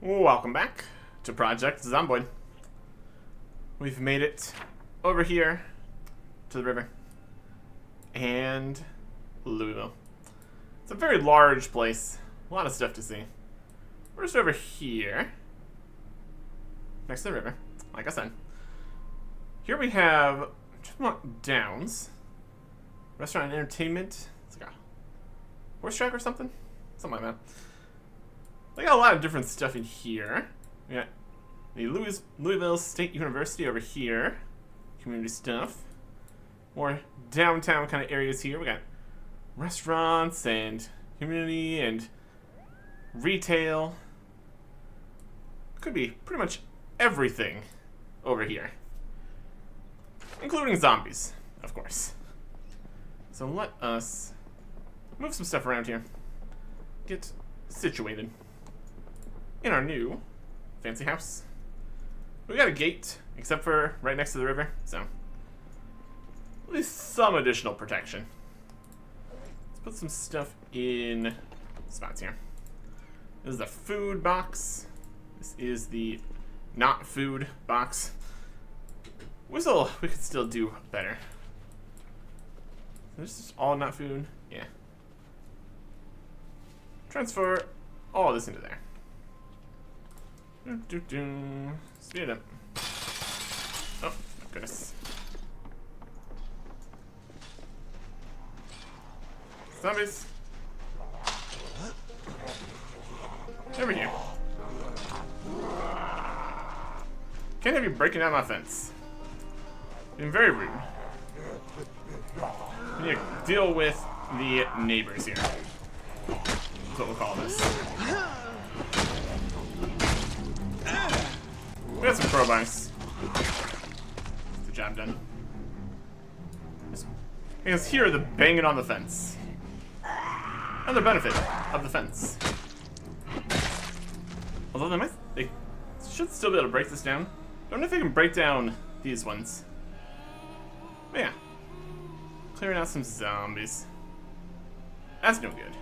Welcome back to Project Zomboid. We've made it over here to the river and Louisville. It's a very large place, a lot of stuff to see. We're just over here next to the river, like I said. Here we have Downs, restaurant and entertainment. It's like a horse track or something like that. They got a lot of different stuff in here. We got the Louisville State University over here. Community stuff. More downtown kind of areas here. We got restaurants and community and retail. Could be pretty much everything over here. Including zombies, of course. So let us move some stuff around here. Get situated in our new fancy house. We got a gate, except for right next to the river, so at least some additional protection. Let's put some stuff in spots here. This is the food box. This is the not food box. We could still do better. This is all not food. Yeah. Transfer all this into there. Speed it up. Oh, goodness. Zombies. Over here. Can't have you breaking down my fence. Being very rude. We need to deal with the neighbors here. That's what we'll call this. We got some crowbars. Get the job done. Because here the banging on the fence. Another benefit of the fence. Although they should still be able to break this down. Don't know if they can break down these ones. But yeah. Clearing out some zombies. That's no good.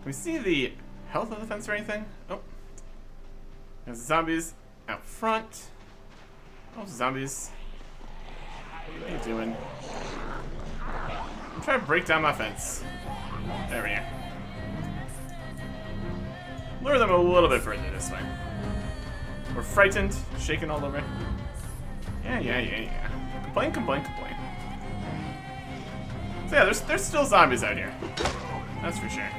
Can we see the health of the fence or anything? Oh. There's zombies out front. Oh, zombies. What are you doing? I'm trying to break down my fence. There we go. Lure them a little bit further this way. We're frightened, shaking all over. Yeah. Complain. So yeah, there's still zombies out here. That's for sure.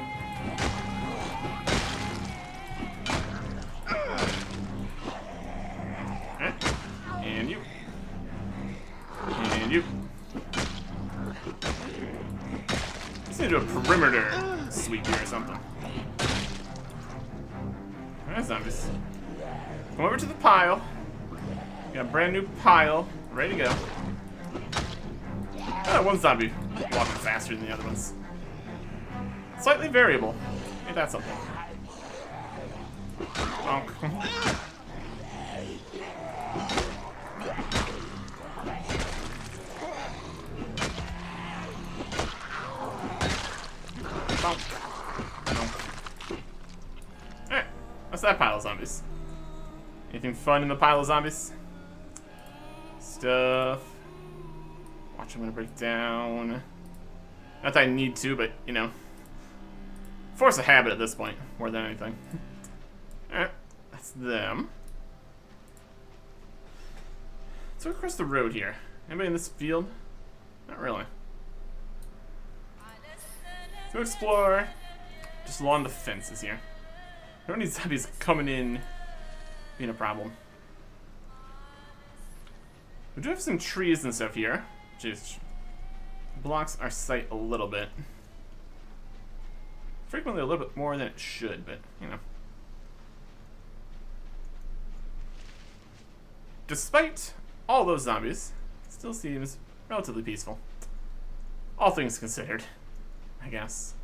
And you. Just need to do a perimeter sweep here or something. Alright, zombies. Come over to the pile. We got a brand new pile, ready to go. Oh, one zombie walking faster than the other ones. Slightly variable. Ain't that something? Bonk. Alright, what's that pile of zombies? Anything fun in the pile of zombies? Stuff. Watch, I'm gonna break down. Not that I need to, but, you know. Force a habit at this point, more than anything. Alright, that's them. Let's go across the road here. Anybody in this field? Not really. Let's go explore just along the fences here. I don't need zombies coming in being a problem. We do have some trees and stuff here, which blocks our sight a little bit. Frequently a little bit more than it should, but, you know. Despite all those zombies, it still seems relatively peaceful. All things considered, I guess.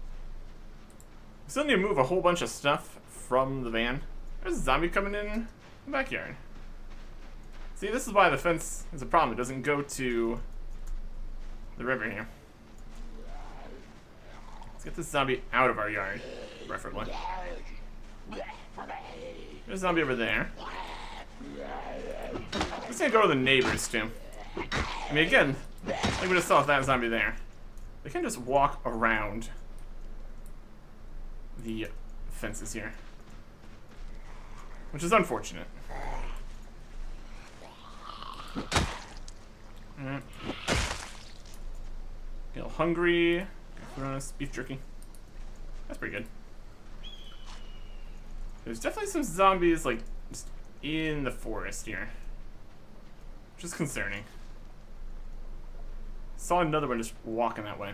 We still need to move a whole bunch of stuff from the van. There's a zombie coming in the backyard. See, this is why the fence is a problem. It doesn't go to the river here. Let's get this zombie out of our yard, preferably. There's a zombie over there. Let's gonna go to the neighbors, too. I mean, again, like we just saw with that zombie there. They can just walk around the fences here, which is unfortunate. Alright. Get a little hungry. Put on us beef jerky. That's pretty good. There's definitely some zombies, like, just in the forest here, which is concerning. Saw another one just walking that way.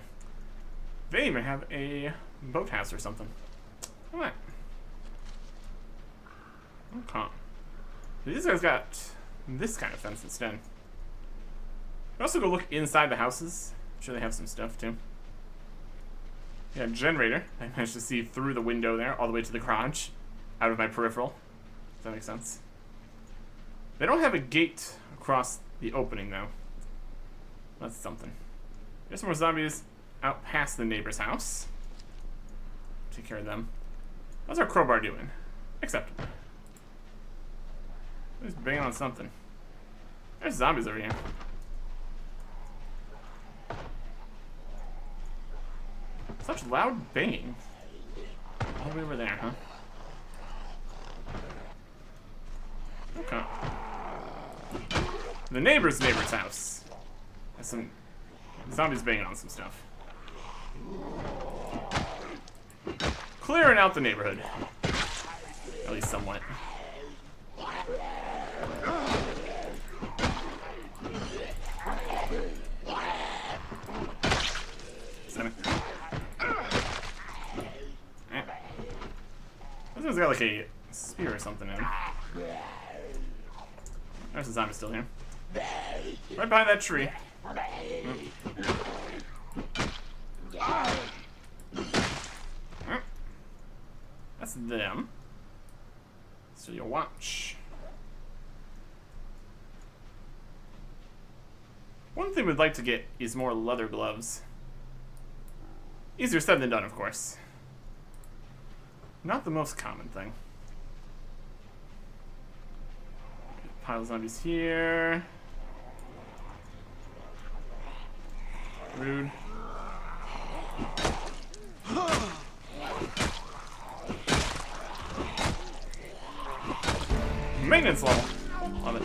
They even have a boathouse or something. What? Okay. These guys got this kind of fence instead. You also go look inside the houses. I'm sure they have some stuff too. Yeah, generator. I managed to see through the window there, all the way to the garage, out of my peripheral. Does that make sense? They don't have a gate across the opening though. That's something. There's some more zombies out past the neighbor's house. Take care of them. How's our crowbar doing? Acceptable. He's banging on something. There's zombies over here. Such loud banging. All the way over there, huh? Okay. The neighbor's house has some zombies banging on some stuff. Clearing out the neighborhood. At least somewhat. This one's got like a spear or something in it. There's a zombie still here. Right behind that tree. That's them. So you watch. One thing we'd like to get is more leather gloves. Easier said than done, of course. Not the most common thing. Pile of zombies here. Rude. Maintenance level. Love it.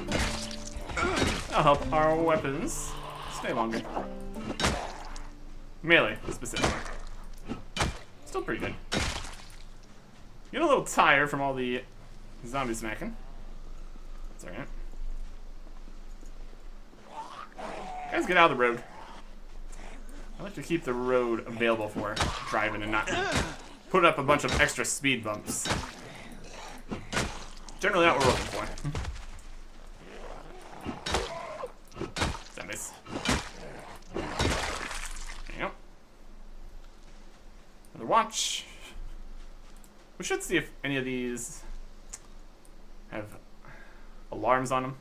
That'll help our weapons stay longer. Melee, specifically. Still pretty good. Get a little tired from all the zombie smacking. That's alright. Guys, get out of the road. I like to keep the road available for driving and not put up a bunch of extra speed bumps. Generally not what we're looking for. Zombies. There you go. Another watch. We should see if any of these have alarms on them.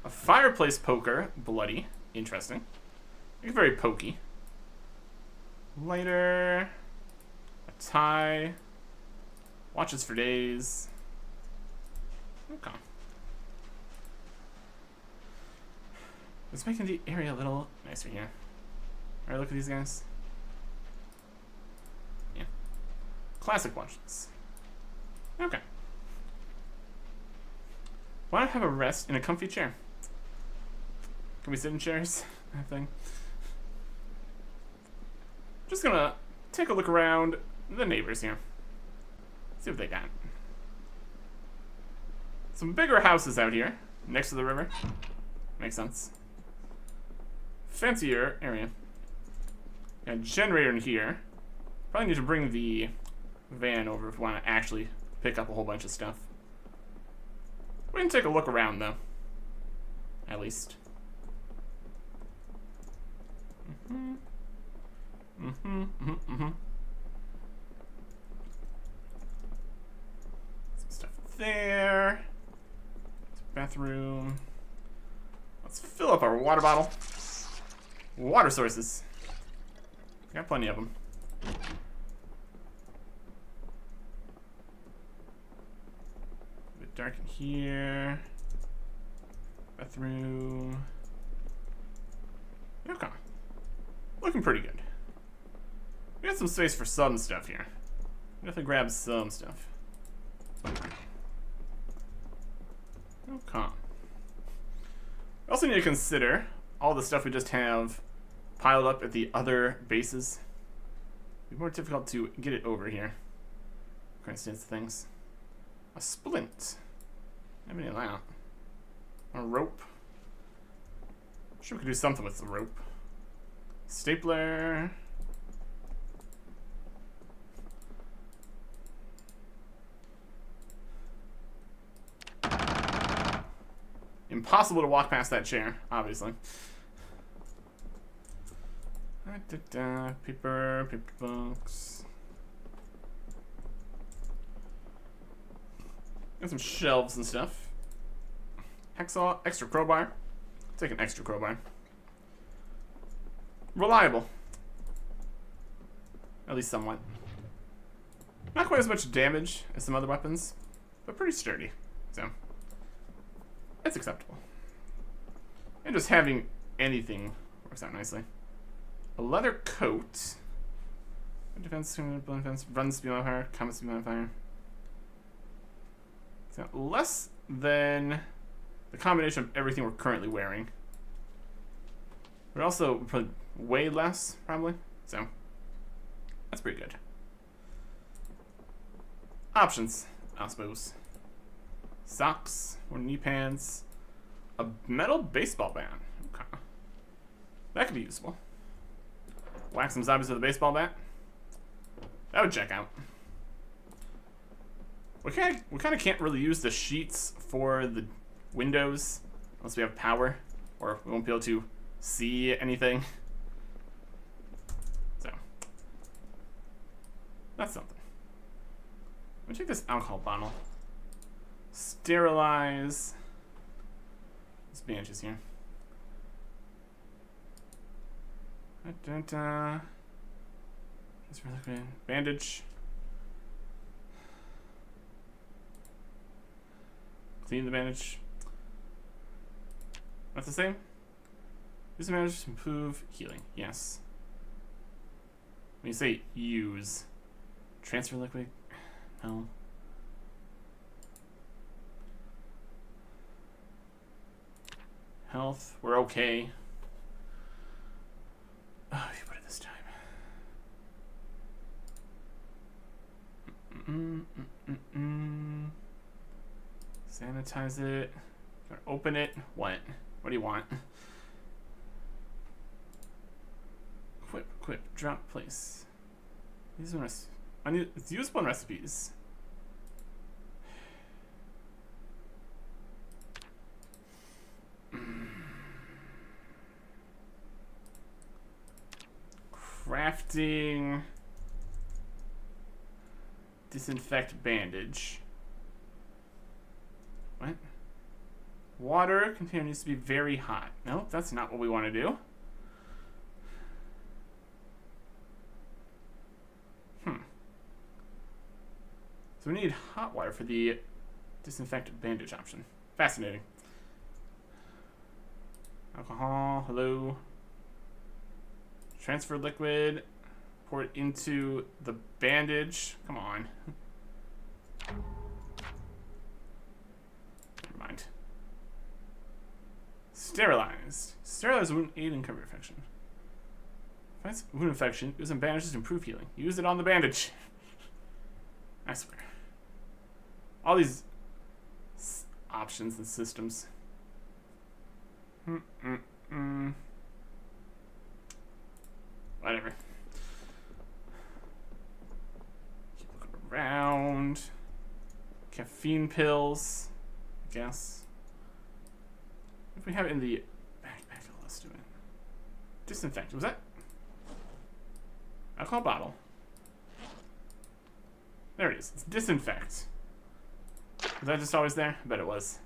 A fireplace poker, bloody. Interesting. It's very pokey. Lighter. A tie. Watches for days. Okay. It's making the area a little nicer here. Alright, look at these guys. Yeah. Classic watches. Okay. Why not have a rest in a comfy chair? Can we sit in chairs? That thing. Just gonna take a look around the neighbors here. See what they got. Some bigger houses out here, next to the river. Makes sense. Fancier area. Got a generator in here. Probably need to bring the van over if we want to actually pick up a whole bunch of stuff. We can take a look around though. At least. Some stuff there. Bathroom. up our water bottle. Water sources. Got plenty of them. A bit dark in here. Bathroom. Okay. Looking pretty good. We got some space for some stuff here. We have to grab some stuff. Okay. We also need to consider all the stuff we just have piled up at the other bases. It'd be more difficult to get it over here. For instance, things. A splint. I have any of that. A rope. Sure we could do something with the rope. Stapler. Impossible to walk past that chair, obviously. Paper books. Got some shelves and stuff. Hacksaw, extra crowbar. Take an extra crowbar. Reliable. At least somewhat. Not quite as much damage as some other weapons, but pretty sturdy. So, it's acceptable. And just having anything works out nicely. A leather coat. Defense, defense, run speed modifier, combat speed modifier. It's got less than the combination of everything we're currently wearing. But also probably way less, probably. So, that's pretty good. Options, I suppose. Socks, or knee pants. A metal baseball bat. Okay. That could be useful. Whack some zombies with a baseball bat. That would check out. We kind of can't really use the sheets for the windows unless we have power, or we won't be able to see anything. So that's something. Let me take this alcohol bottle. Sterilize these bandages here. Just for liquid bandage. Clean the bandage. Not the same? Use the bandage to improve healing. Yes. When you say use, transfer liquid? No. Health, we're okay. Oh, you put it this time. Sanitize it. Open it. What? What do you want? Equip, drop, place. These are it's useful in recipes. Crafting. Disinfect bandage. What? Water container needs to be very hot. No, that's not what we want to do. So we need hot water for the disinfect bandage option. Fascinating. Alcohol, hello. Transfer liquid. Pour it into the bandage. Come on. Never mind. Sterilized. Sterilized wound aid and cover infection. Fights wound infection. Use some bandages to improve healing. Use it on the bandage. I swear. All these options and systems. Whatever. Keep looking around. Caffeine pills, I guess. If we have it in the backpack, let's do it. Disinfect. Was that alcohol bottle? There it is. It's disinfect. Was that just always there? I bet it was.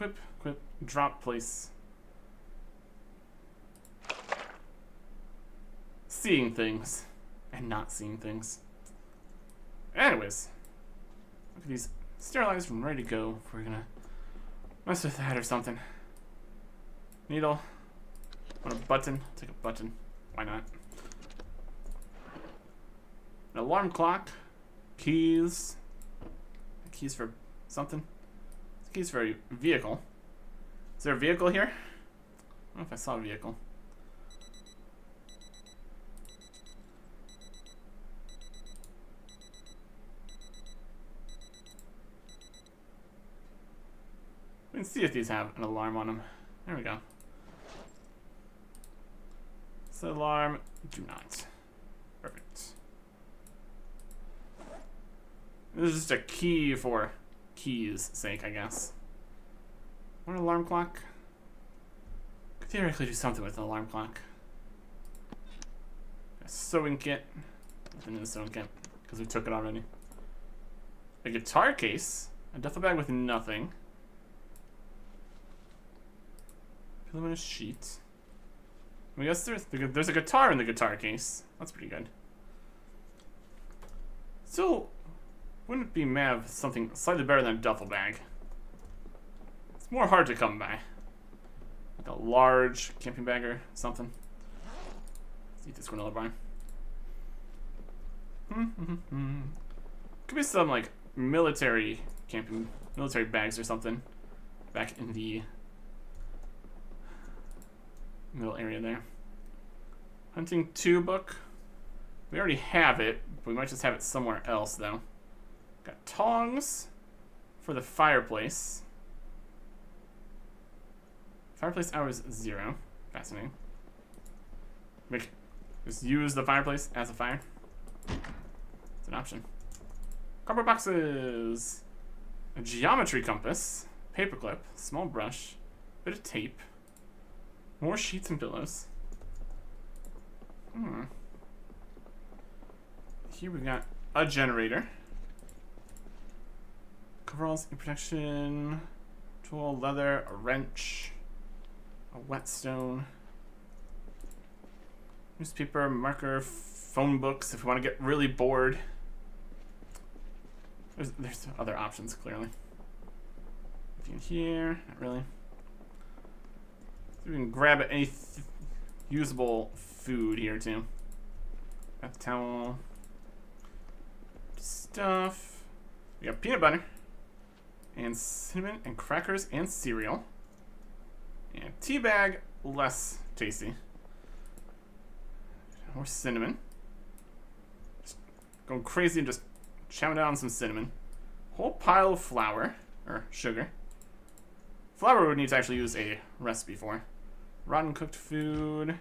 Equip, drop, place. Seeing things and not seeing things. Anyways, look at these sterilized and ready to go. If we're gonna mess with that or something. Needle. Want a button? Take a button. Why not? An alarm clock. Keys. Keys for something. Keys for a vehicle. Is there a vehicle here? I don't know if I saw a vehicle. We can see if these have an alarm on them. There we go. Set alarm. Do not. Perfect. This is just a key for keys' sake, I guess. What an alarm clock? Could theoretically do something with an alarm clock. A sewing kit. Nothing in the sewing kit, because we took it already. A guitar case. A duffel bag with nothing. Luminous sheet. I guess there's a guitar in the guitar case. That's pretty good. Still, wouldn't be mad if something slightly better than a duffel bag. It's more hard to come by. Like a large camping bag or something. Let's eat this granola bar. Could be some like military bags or something. Back in the middle area there. Hunting 2 book. We already have it, but we might just have it somewhere else though. Got tongs for the fireplace. Fireplace hours 0. Fascinating. Just use the fireplace as a fire. It's an option. Cardboard boxes. A geometry compass. Paperclip. Small brush. Bit of tape. More sheets and pillows. Here we've got a generator. Coveralls, protection, tool, leather, a wrench, a whetstone, newspaper, marker, phone books if we want to get really bored. There's other options, clearly. Anything here? Not really. So we can grab any usable food here too. Got the towel. Stuff. We got peanut butter. And cinnamon and crackers and cereal. And tea bag, less tasty. More cinnamon. Just going crazy and just chowing down on some cinnamon. Whole pile of flour. Or sugar. Flour we would need to actually use a recipe for. Rotten cooked food.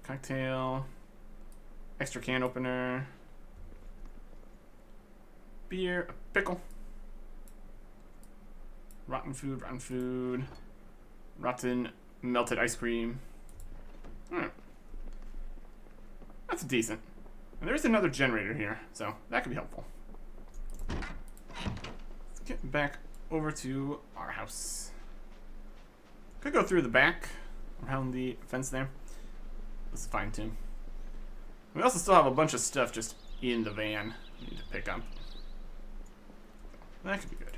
Cocktail. Extra can opener. Beer. A pickle. Rotten food. Rotten melted ice cream. That's decent. And there's another generator here, so that could be helpful. Let's get back over to our house. Could go through the back, around the fence there. This is fine too. We also still have a bunch of stuff just in the van we need to pick up. That could be good.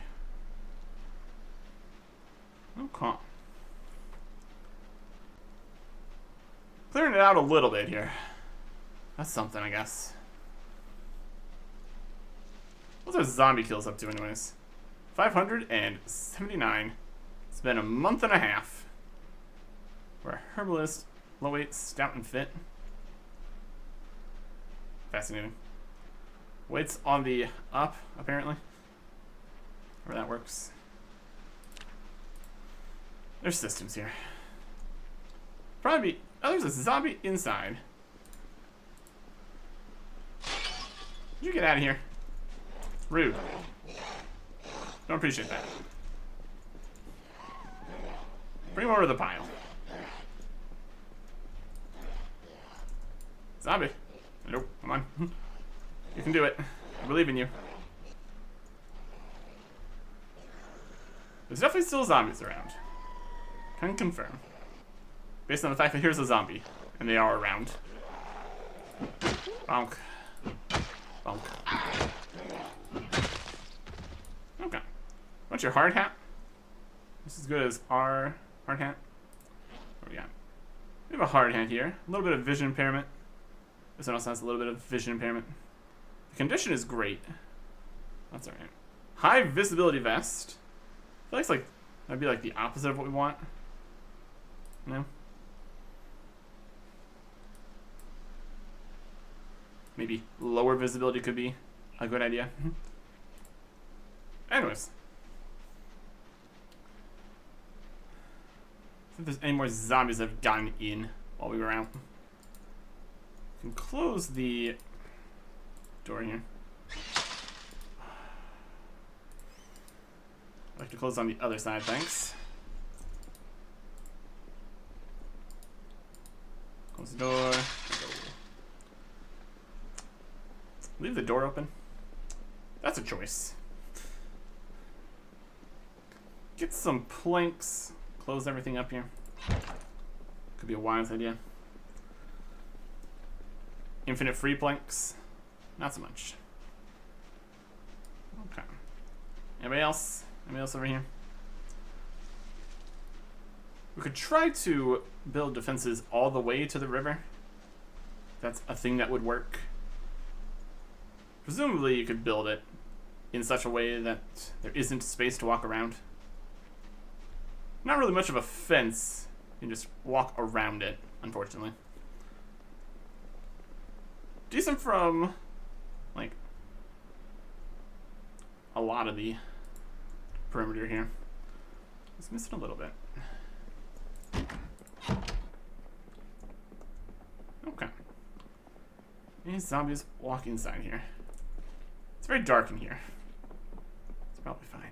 Okay. Clearing it out a little bit here. That's something, I guess. What's our zombie kills up to anyways? 579. It's been a month and a half. We're a herbalist, low weight, stout and fit. Fascinating. Weight's on the up, apparently. Where that works. There's systems here. Probably be... Oh, there's a zombie inside. Did you get out of here? Rude. Don't appreciate that. Bring him over to the pile. Zombie. Nope, come on. You can do it. I believe in you. There's definitely still zombies around. Can confirm. Based on the fact that here's a zombie, and they are around. Bonk. Bonk. Okay. What's your hard hat? This is as good as our hard hat. What do we got? We have a hard hat here. A little bit of vision impairment. This one also has a little bit of vision impairment. The condition is great. That's alright. High visibility vest. I feel like it's like that'd be like the opposite of what we want. No? Maybe lower visibility could be a good idea. Anyways. If there's any more zombies that have gotten in while we were out. We can close the door here. I like to close on the other side, thanks. Close the door. Leave the door open. That's a choice. Get some planks. Close everything up here. Could be a wise idea. Infinite free planks. Not so much. Okay. Anybody else? Anybody else over here? We could try to build defenses all the way to the river. That's a thing that would work. Presumably you could build it in such a way that there isn't space to walk around. Not really much of a fence. You can just walk around it, unfortunately. Decent from, like, a lot of the perimeter here. It's missing a little bit. Okay. Any zombies walk inside here? It's very dark in here. It's probably fine.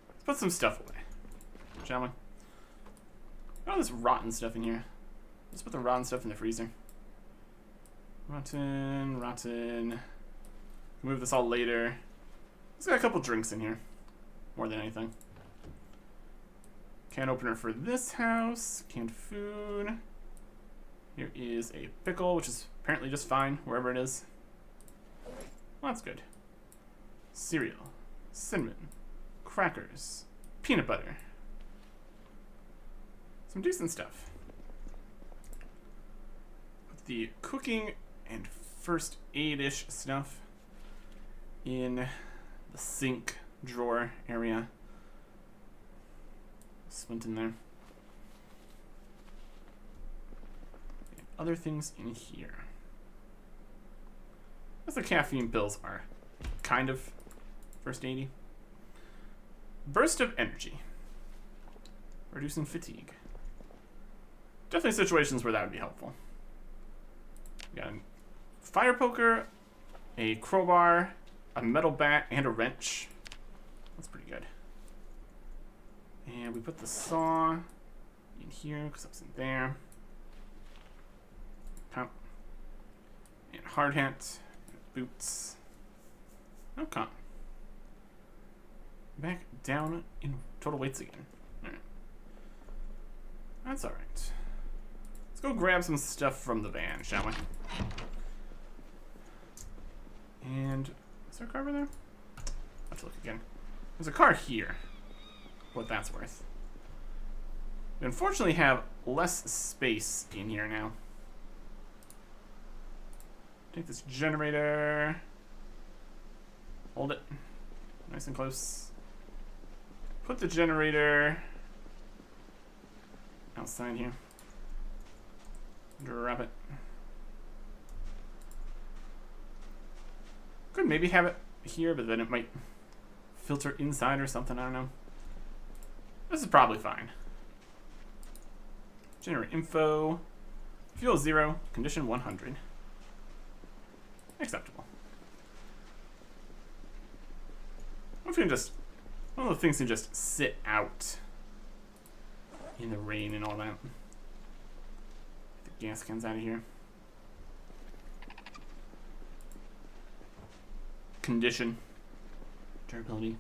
Let's put some stuff away, shall we? All this rotten stuff in here. Let's put the rotten stuff in the freezer. Rotten, rotten. Move this all later. Let's got a couple drinks in here, more than anything. Can opener for this house. Canned food. Here is a pickle, which is apparently just fine wherever it is. Well, that's good. Cereal, cinnamon, crackers, peanut butter. Some decent stuff. Put the cooking and first aid-ish stuff in the sink drawer area. Splint in there. And other things in here. As the caffeine pills are kind of first aid-y. Burst of energy. Reducing fatigue. Definitely situations where that would be helpful. We got a fire poker, a crowbar, a metal bat, and a wrench. That's pretty good. And we put the saw in here because that was in there. Pump. And hard hat. Boots. Okay. Back down in total weights again. Alright. That's alright. Let's go grab some stuff from the van, shall we? And is there a car over there? I'll have to look again. There's a car here. What that's worth. We unfortunately have less space in here now. Take this generator. Hold it. Nice and close. Put the generator outside here. Drop it. Could maybe have it here, but then it might filter inside or something. I don't know. This is probably fine. Generate info. Fuel 0. Condition 100. Acceptable. What if you can just... one of the things can just sit out in the rain and all that. Get the gas cans out of here. Condition. Durability.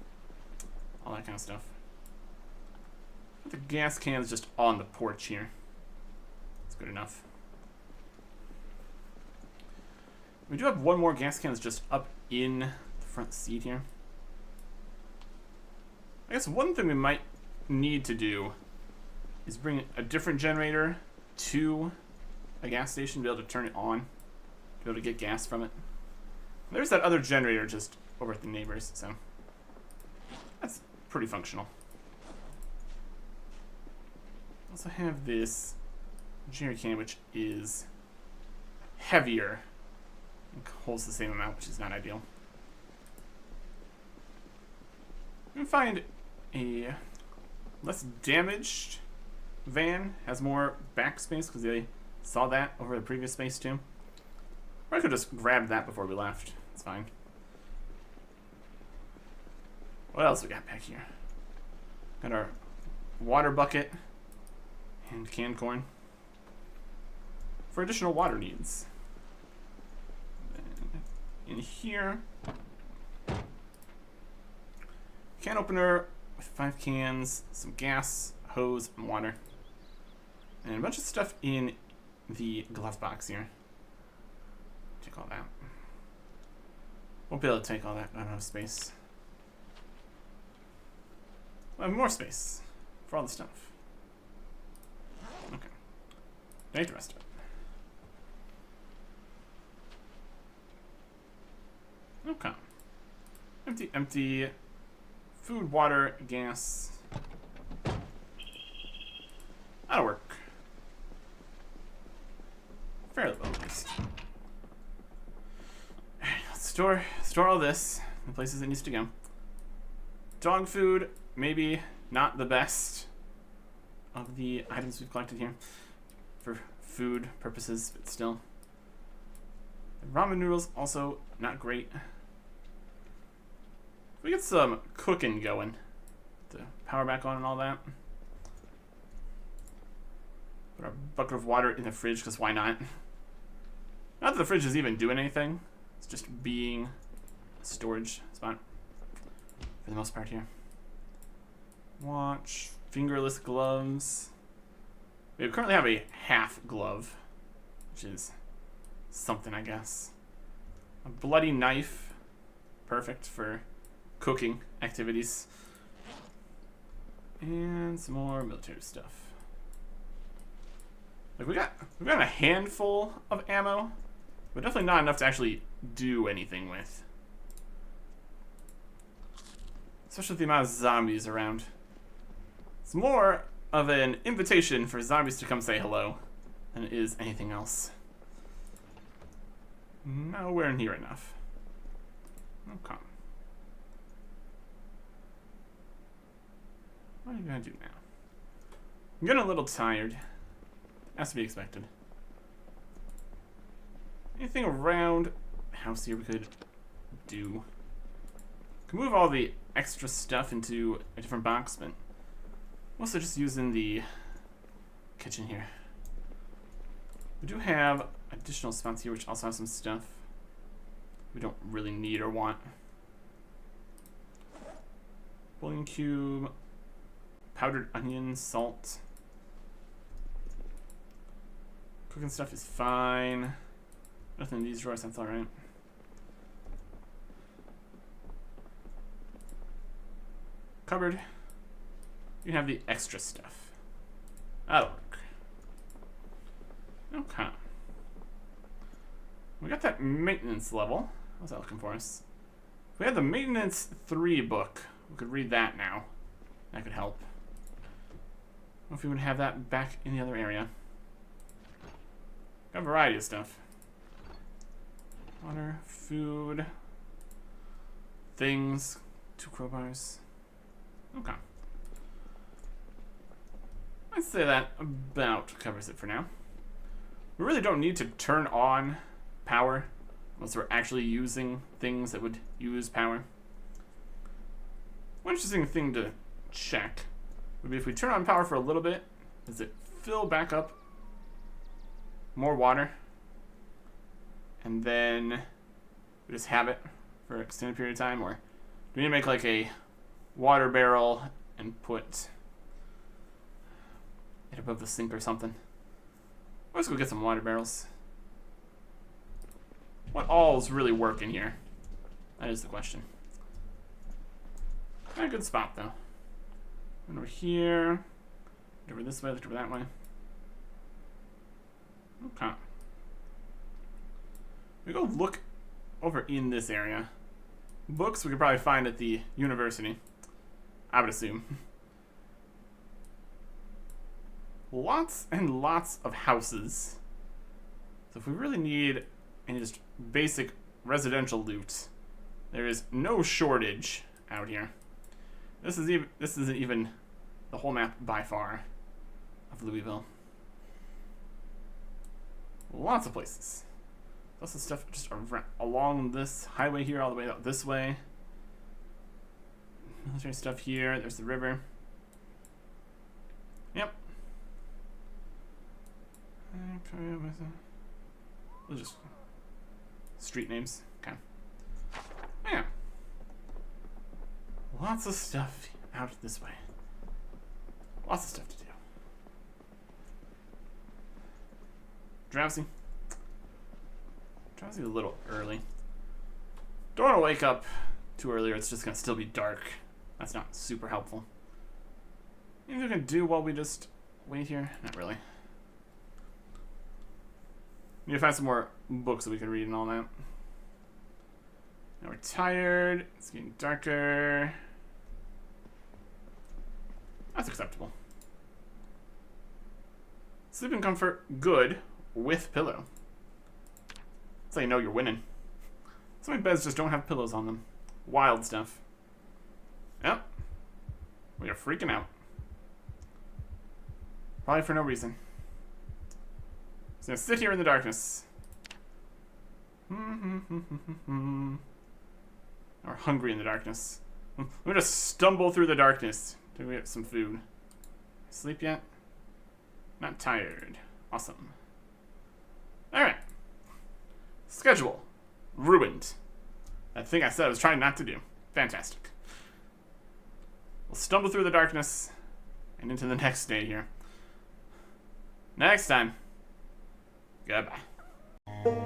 all that kind of stuff. Put the gas cans just on the porch here. That's good enough. We do have one more gas can that's just up in the front seat here. I guess one thing we might need to do is bring a different generator to a gas station to be able to turn it on, to be able to get gas from it. There's that other generator just over at the neighbors, so that's pretty functional. Also have this jerry can, which is heavier and holds the same amount, which is not ideal. We can find a less damaged van, has more backspace because they saw that over the previous space too. Or I could just grab that before we left. It's fine. What else we got back here? Got our water bucket and canned corn for additional water needs. Then in here, can opener with 5 cans, some gas, hose, and water. And a bunch of stuff in the glove box here. Take all that. Won't be able to take all that, not enough space. We'll have more space for all the stuff. Okay. Don't need the rest of it. Okay. Empty, empty. Food, water, gas. That'll work. Fairly well, at least. Alright, let's store all this in the places it needs to go. Dog food, maybe not the best of the items we've collected here for food purposes, but still. Ramen noodles, also not great. We get some cooking going. The power back on and all that. Put our bucket of water in the fridge, because why not? Not that the fridge is even doing anything. It's just being a storage spot. For the most part here. Watch. Fingerless gloves. We currently have a half glove. Which is something, I guess. A bloody knife. Perfect for cooking activities. And some more military stuff. Like we've got a handful of ammo, but definitely not enough to actually do anything with. Especially with the amount of zombies around. It's more of an invitation for zombies to come say hello than it is anything else. Nowhere near enough. Okay. What are you gonna do now? I'm getting a little tired. Has to be expected. Anything around the house here we could do? Can move all the extra stuff into a different box, but mostly just using the kitchen here. We do have additional spots here which also have some stuff we don't really need or want. Bouillon cube, powdered onion, salt. Cooking stuff is fine. Nothing in these drawers, that's alright. Cupboard. You have the extra stuff. That'll work. Okay. We got that maintenance level. What's that looking for us? If we had the maintenance 3 book, we could read that now. That could help. Or if we would have that back in the other area. Got a variety of stuff. Water, food, things, 2 crowbars. Okay. I'd say that about covers it for now. We really don't need to turn on power unless we're actually using things that would use power. One interesting thing to check would be if we turn on power for a little bit, does it fill back up more water? And then we just have it for an extended period of time, or do we need to make like a water barrel and put it above the sink or something. Let's go get some water barrels. What all's really working here? That is the question. Not a good spot though. Over here. Over this way, look over that way. Okay. We go look over in this area. Books we could probably find at the university, I would assume. Lots and lots of houses. So if we really need any just basic residential loot, there is no shortage out here. This isn't even the whole map by far of Louisville. Lots of places. Lots of stuff just along this highway here, all the way out this way. Military stuff here. There's the river. Yep. Those are just street names. Okay. Yeah. Lots of stuff out this way. Lots of stuff to do. Drowsy. Drowsy a little early. Don't want to wake up too early or it's just going to still be dark. That's not super helpful. Anything we can do while we just wait here? Not really. Need to find some more books that we can read and all that. Now we're tired. It's getting darker. That's acceptable. Sleep in comfort, good, with pillow. That's how you know you're winning. So many beds just don't have pillows on them. Wild stuff. Yep. We are freaking out. Probably for no reason. Just gonna sit here in the darkness. Or hungry in the darkness. I'm gonna stumble through the darkness to get some food. Sleep yet? Not tired. Awesome. Alright. Schedule. Ruined. That thing I said I was trying not to do. Fantastic. We'll stumble through the darkness and into the next day here. Next time. Goodbye.